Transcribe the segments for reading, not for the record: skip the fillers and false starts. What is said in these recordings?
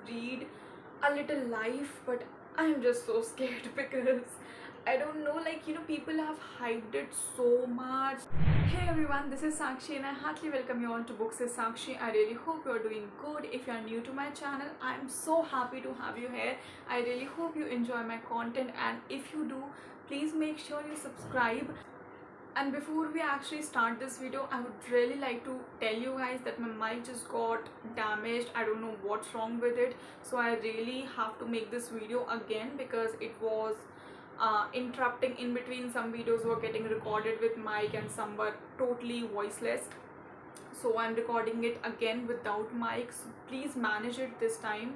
read a little life, but I'm just so scared because I don't know, like, people have hyped it so much. Hey everyone, this is Sakshi and I heartily welcome you all to Books with Sakshi. I really hope you're doing good. If you're new to my channel, I'm so happy to have you here. I really hope you enjoy my content, and if you do, please make sure you subscribe. And before we actually start this video, I would really like to tell you guys that my mic just got damaged. I don't know what's wrong with it, so I really have to make this video again because it was interrupting in between. Some videos were getting recorded with mic and some were totally voiceless, so I'm recording it again without mic, so please manage it this time.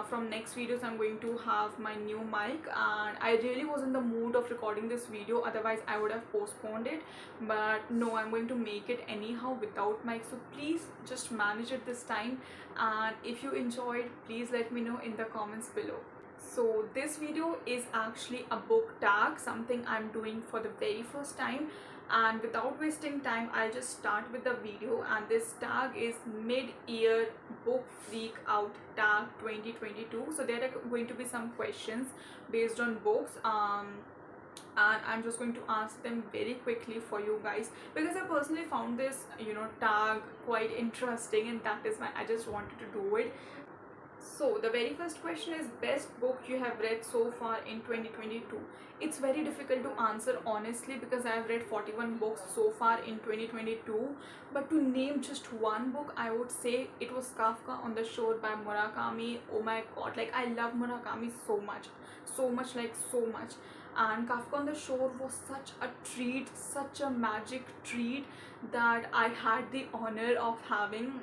From next videos I'm going to have my new mic, and I really was in the mood of recording this video, otherwise I would have postponed it, but no, I'm going to make it anyhow without mic, so please just manage it this time. And if you enjoyed, please let me know in the comments below. So this video is actually a book tag, something I'm doing for the very first time, and without wasting time I'll just start with the video. And this tag is mid-year book freak out tag 2022. So there are going to be some questions based on books, and I'm just going to answer them very quickly for you guys because I personally found this tag quite interesting, and that is why I just wanted to do it. So the very first question is, best book you have read so far in 2022. It's very difficult to answer honestly because I have read 41 books so far in 2022, but to name just one book, I would say it was Kafka on the Shore by Murakami. Oh my god, like I love Murakami so much, like so much. And Kafka on the Shore was such a treat, such a magic treat that I had the honor of having,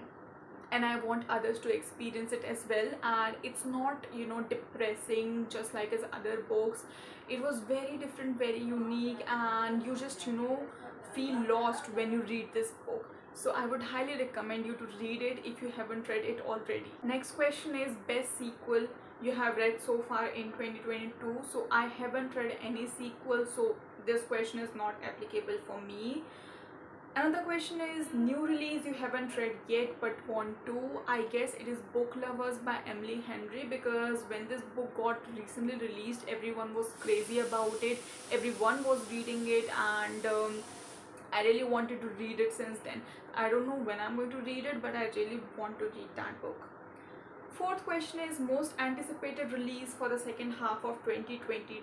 and I want others to experience it as well. And it's not depressing just like as other books. It was very different, very unique, and you just feel lost when you read this book. So I would highly recommend you to read it if you haven't read it already. Next question is, best sequel you have read so far in 2022. So I haven't read any sequel, so this question is not applicable for me. Another question is, new release you haven't read yet but want to. I guess it is Book Lovers by Emily Henry, because when this book got recently released, everyone was crazy about it, everyone was reading it, and I really wanted to read it since then. I don't know when I'm going to read it, but I really want to read that book. Fourth question is, most anticipated release for the second half of 2022.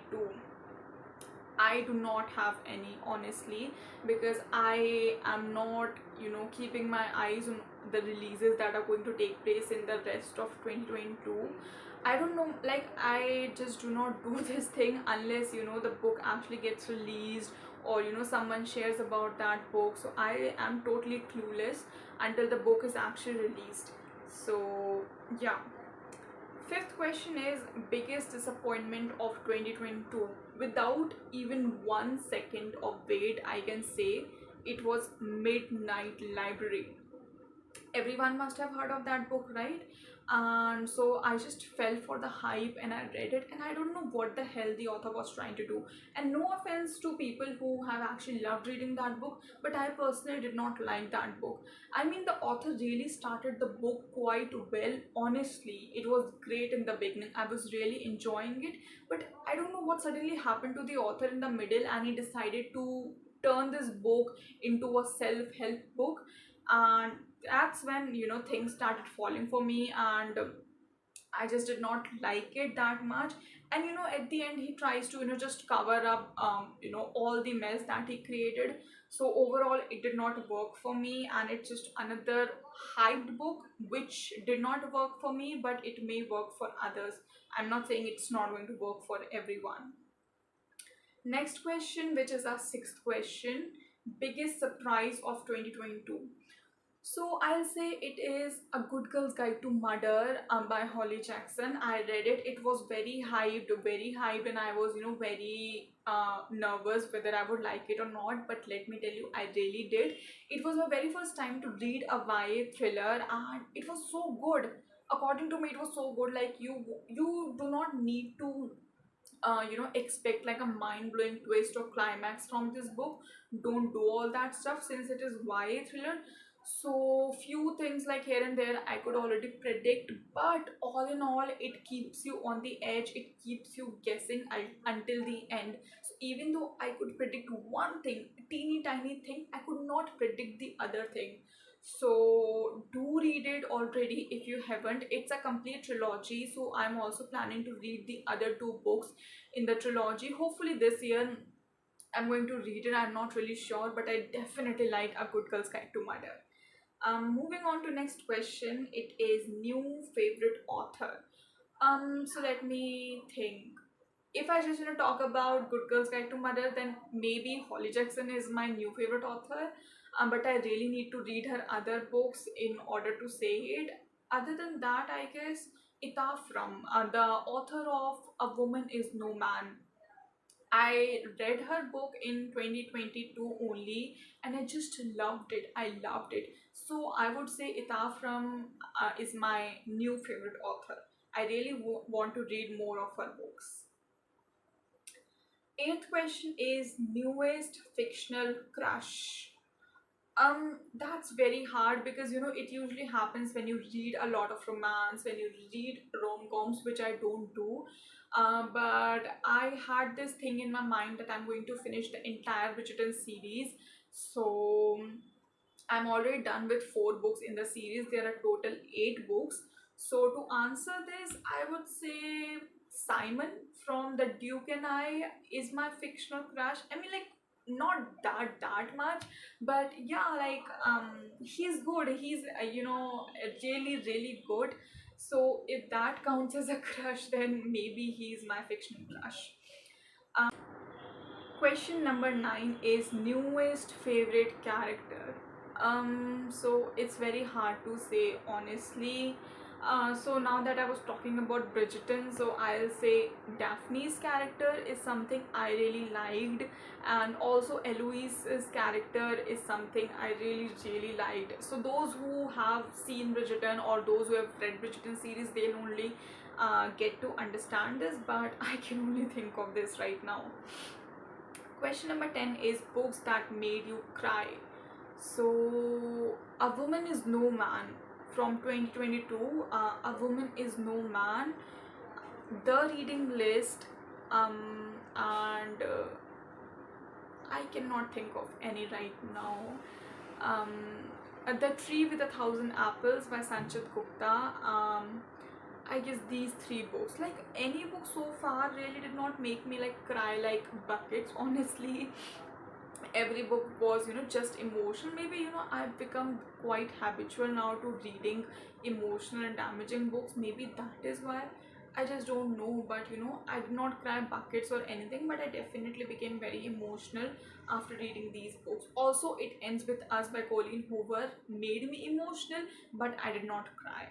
I do not have any honestly, because I am not keeping my eyes on the releases that are going to take place in the rest of 2022. I don't know, like I just do not do this thing unless the book actually gets released, or someone shares about that book. So I am totally clueless until the book is actually released. So yeah. Fifth question is, biggest disappointment of 2022. Without even 1 second of wait, I can say it was Midnight Library. Everyone must have heard of that book, right? And so I just fell for the hype and I read it, and I don't know what the hell the author was trying to do. And no offense to people who have actually loved reading that book, but I personally did not like that book. I mean, the author really started the book quite well, honestly. It was great in the beginning, I was really enjoying it, but I don't know what suddenly happened to the author in the middle, and he decided to turn this book into a self-help book. And that's when things started falling for me, and I just did not like it that much. And at the end he tries to just cover up all the mess that he created. So overall it did not work for me, and it's just another hyped book which did not work for me, but it may work for others. I'm not saying it's not going to work for everyone. Next question, which is our sixth question, biggest surprise of 2022. So I'll say it is A Good Girl's Guide to Murder by Holly Jackson. I read it. It was very hyped, and I was very nervous whether I would like it or not. But let me tell you, I really did. It was my very first time to read a YA thriller, and it was so good. According to me, it was so good. Like you do not need to expect like a mind-blowing twist or climax from this book. Don't do all that stuff since it is YA thriller. So few things like here and there I could already predict, but all in all it keeps you on the edge, it keeps you guessing until the end. So even though I could predict one thing, a teeny tiny thing, I could not predict the other thing. So do read it already if you haven't. It's a complete trilogy, so I'm also planning to read the other two books in the trilogy hopefully this year. I'm going to read it. I'm not really sure, but I definitely like A Good Girl's Guide to Murder. Moving on to next question. It is new favorite author. So let me think. If I just talk about Good Girl's Guide to Murder, then maybe Holly Jackson is my new favorite author. But I really need to read her other books in order to say it. Other than that, I guess Ita from the author of A Woman Is No Man. I read her book in 2022 only, and I just loved it. I loved it. So I would say Ita from is my new favorite author. I really want to read more of her books. Eighth question is newest fictional crush. That's very hard because it usually happens when you read a lot of romance, when you read rom-coms, which I don't do. But I had this thing in my mind that I'm going to finish the entire Bridgerton series. So I'm already done with four books in the series. There are total eight books. So to answer this, I would say Simon from The Duke and I is my fictional crush. I mean, like, not that much, but yeah, like he's good. He's really good. So if that counts as a crush, then maybe he's my fictional crush. Question number 9 is newest favorite character. So it's very hard to say honestly. So now that I was talking about Bridgerton, so I'll say Daphne's character is something I really liked, and also Eloise's character is something I really liked. So those who have seen Bridgerton or those who have read Bridgerton series, they'll only get to understand this, but I can only think of this right now. Question number 10 is books that made you cry. So, A Woman Is No Man from 2022. A Woman Is No Man. The reading list. And I cannot think of any right now. Um, The Tree with a Thousand Apples by Sanchit Gupta. I guess these three books, like any book so far, really did not make me like cry like buckets. Honestly, every book was just emotional. Maybe I've become quite habitual now to reading emotional and damaging books. Maybe that is why. I just don't know, but I did not cry buckets or anything, but I definitely became very emotional after reading these books. Also, It Ends With Us by Colleen Hoover made me emotional, but I did not cry.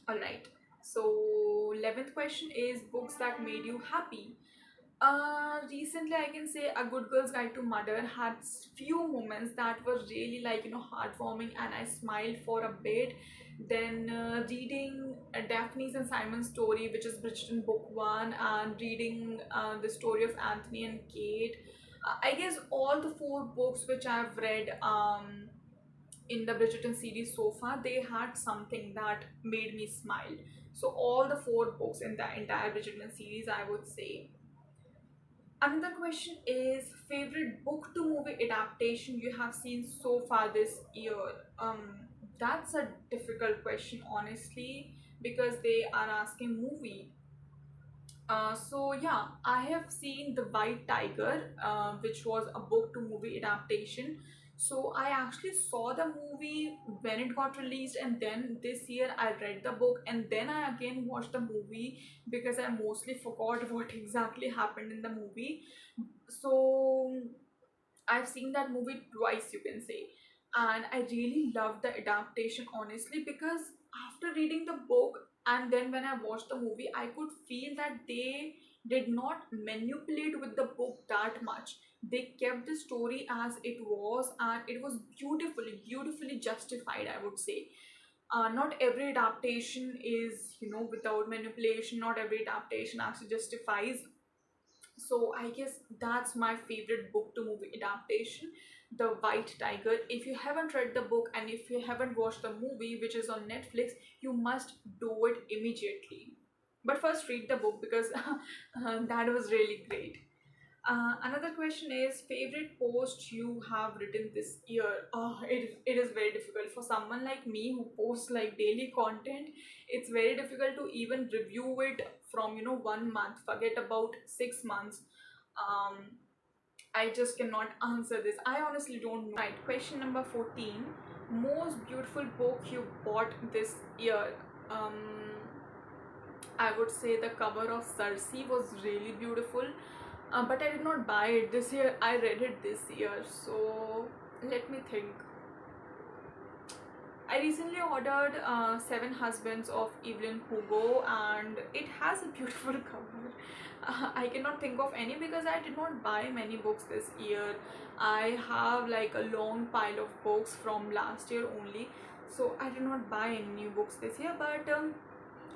All right. So 11th question is books that made you happy. Recently I can say A Good Girl's Guide to Murder had few moments that were really like heartwarming, and I smiled for a bit. Then reading Daphne's and Simon's story, which is Bridgerton book 1, and reading the story of Anthony and Kate. I guess all the four books which I've read in the Bridgerton series so far, they had something that made me smile. So all the four books in the entire Bridgerton series, I would say. Another question is favorite book to movie adaptation you have seen so far this year. That's a difficult question, honestly, because they are asking movie. So yeah, I have seen The White Tiger, which was a book to movie adaptation. So I actually saw the movie when it got released, and then this year I read the book, and then I again watched the movie because I mostly forgot what exactly happened in the movie. So I've seen that movie twice, you can say, and I really loved the adaptation, honestly, because after reading the book and then when I watched the movie, I could feel that they did not manipulate with the book that much. They kept the story as it was, and it was beautifully justified, I would say. Not every adaptation is, without manipulation. Not every adaptation actually justifies. So I guess that's my favorite book to movie adaptation. The White Tiger. If you haven't read the book and if you haven't watched the movie, which is on Netflix, you must do it immediately. But first, read the book because that was really great. Another question is favorite post you have written this year. Oh, it is very difficult for someone like me who posts like daily content. It's very difficult to even review it from 1 month. Forget about 6 months. Um, I just cannot answer this. I honestly don't know. Right, question number 14. Most beautiful book you bought this year. Um, I would say the cover of Cersei was really beautiful, but I did not buy it this year. I read it this year, so let me think. I recently ordered Seven Husbands of Evelyn Hugo, and it has a beautiful cover. I cannot think of any because I did not buy many books this year. I have like a long pile of books from last year only, so I did not buy any new books this year. But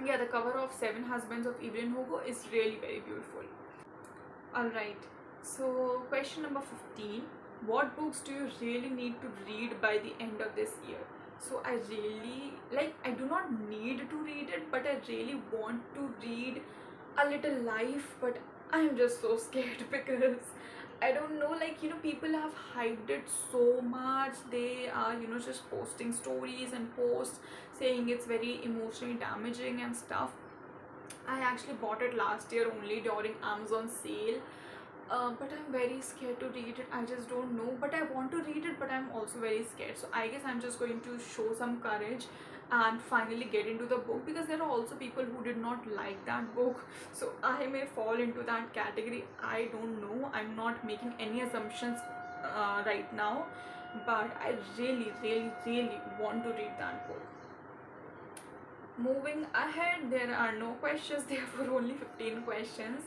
yeah, the cover of Seven Husbands of Evelyn Hugo is really very beautiful. Alright, so question number 15. What books do you really need to read by the end of this year? So I really I do not need to read it, but I really want to read A Little Life, but I am just so scared because I don't know, people have hyped it so much. They are, just posting stories and posts saying it's very emotionally damaging and stuff. I actually bought it last year only during Amazon sale, but I'm very scared to read it. I just don't know, but I want to read it, but I'm also very scared. So I guess I'm just going to show some courage and finally get into the book, because there are also people who did not like that book. So I may fall into that category. I don't know. I'm not making any assumptions right now, but I really, really, really want to read that book. Moving ahead, there are no questions. There were only 15 questions,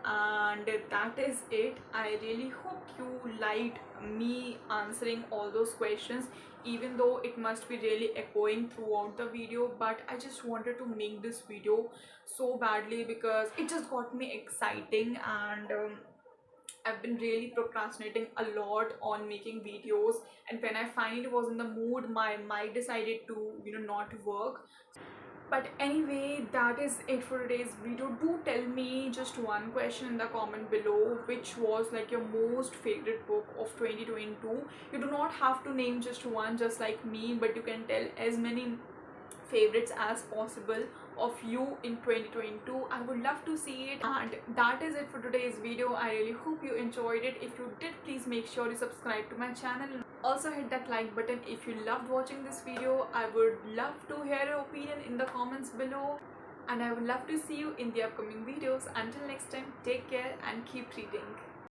and that is it. I really hope you liked me answering all those questions, even though it must be really echoing throughout the video. But I just wanted to make this video so badly because it just got me exciting, and I've been really procrastinating a lot on making videos, and when I finally was in the mood, my mic decided to not work. But anyway, that is it for today's video. Do tell me just one question in the comment below, which was like your most favorite book of 2022. You do not have to name just one, just like me, but you can tell as many favorites as possible of you in 2022. I would love to see it. And that is it for today's video. I really hope you enjoyed it. If you did, please make sure you subscribe to my channel. Also hit that like button if you loved watching this video. I would love to hear your opinion in the comments below, and I would love to see you in the upcoming videos. Until next time, take care and keep reading.